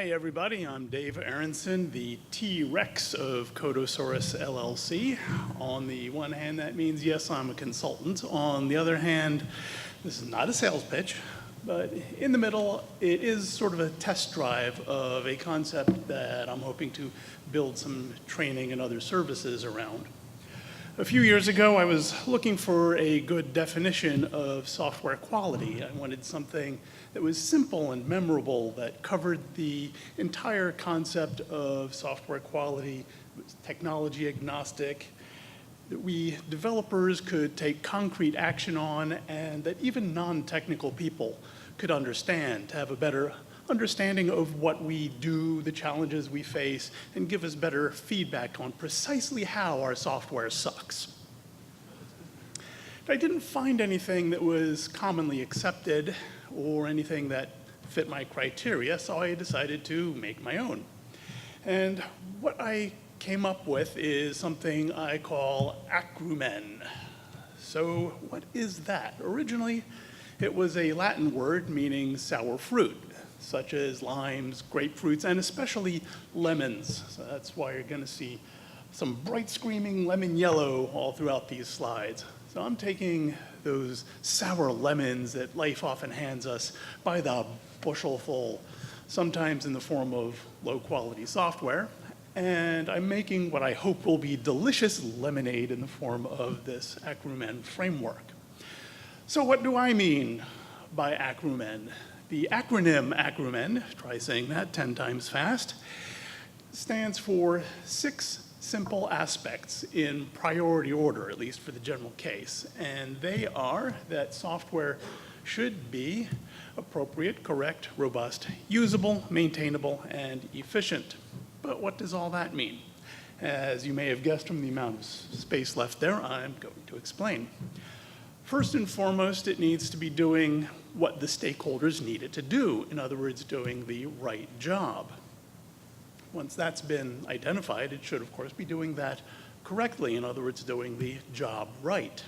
Hi everybody, I'm Dave Aronson, the T-Rex of Codosaurus LLC. On the one hand, that means yes, I'm a consultant. On the other hand, this is not a sales pitch, but in the middle, it is sort of a test drive of a concept that I'm hoping to build some training and other services around. A few years ago, I was looking for a good definition of software quality. I wanted something that was simple and memorable, that covered the entire concept of software quality, technology agnostic, that we developers could take concrete action on, and that even non-technical people could understand, to have a better understanding of what we do, the challenges we face, and give us better feedback on precisely how our software sucks. I didn't find anything that was commonly accepted or anything that fit my criteria, so I decided to make my own. And what I came up with is something I call Acrumen. So what is that? Originally, it was a Latin word meaning sour fruit, such as limes, grapefruits, and especially lemons. So that's why you're going to see some bright screaming lemon yellow all throughout these slides. So I'm taking those sour lemons that life often hands us by the bushelful, sometimes in the form of low-quality software, and I'm making what I hope will be delicious lemonade in the form of this Acrumen framework. So what do I mean by Acrumen? The acronym Acrumen, try saying that 10 times fast, stands for 6 simple aspects in priority order, at least for the general case. And they are that software should be appropriate, correct, robust, usable, maintainable, and efficient. But what does all that mean? As you may have guessed from the amount of space left there, I'm going to explain. First and foremost, it needs to be doing what the stakeholders need it to do. In other words, doing the right job. Once that's been identified, it should, of course, be doing that correctly. In other words, doing the job right.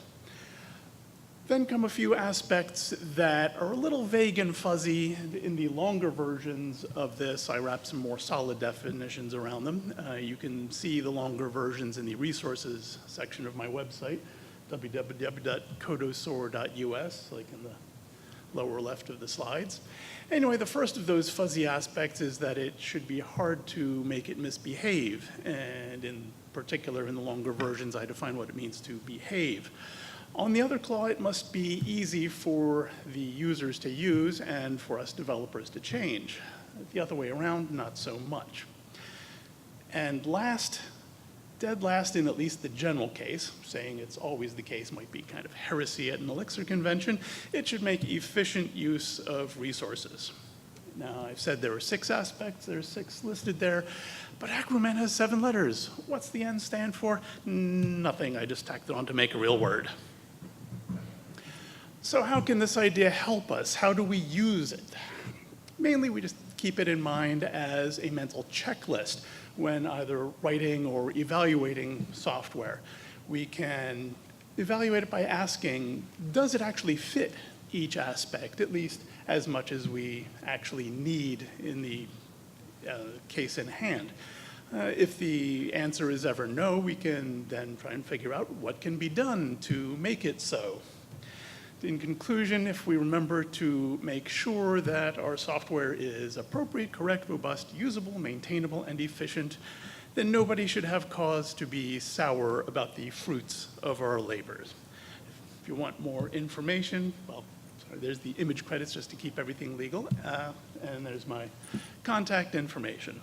Then come a few aspects that are a little vague and fuzzy. In the longer versions of this, I wrap some more solid definitions around them. You can see the longer versions in the resources section of my website, www.codosaur.us, like in the lower left of the slides. Anyway, the first of those fuzzy aspects is that it should be hard to make it misbehave. And in particular, in the longer versions, I define what it means to behave. On the other claw, it must be easy for the users to use and for us developers to change. The other way around, not so much. And last, dead last in at least the general case, saying it's always the case might be kind of heresy at an Elixir convention, it should make efficient use of resources. Now, I've said there are 6 aspects, there's 6 listed there, but Acrumen has 7 letters. What's the N stand for? Nothing, I just tacked it on to make a real word. So how can this idea help us? How do we use it? Mainly, we just keep it in mind as a mental checklist when either writing or evaluating software. We can evaluate it by asking, does it actually fit each aspect, at least as much as we actually need in the case in hand? If the answer is ever no, we can then try and figure out what can be done to make it so. In conclusion, if we remember to make sure that our software is appropriate, correct, robust, usable, maintainable, and efficient, then nobody should have cause to be sour about the fruits of our labors. If you want more information, well, sorry, there's the image credits just to keep everything legal, and there's my contact information.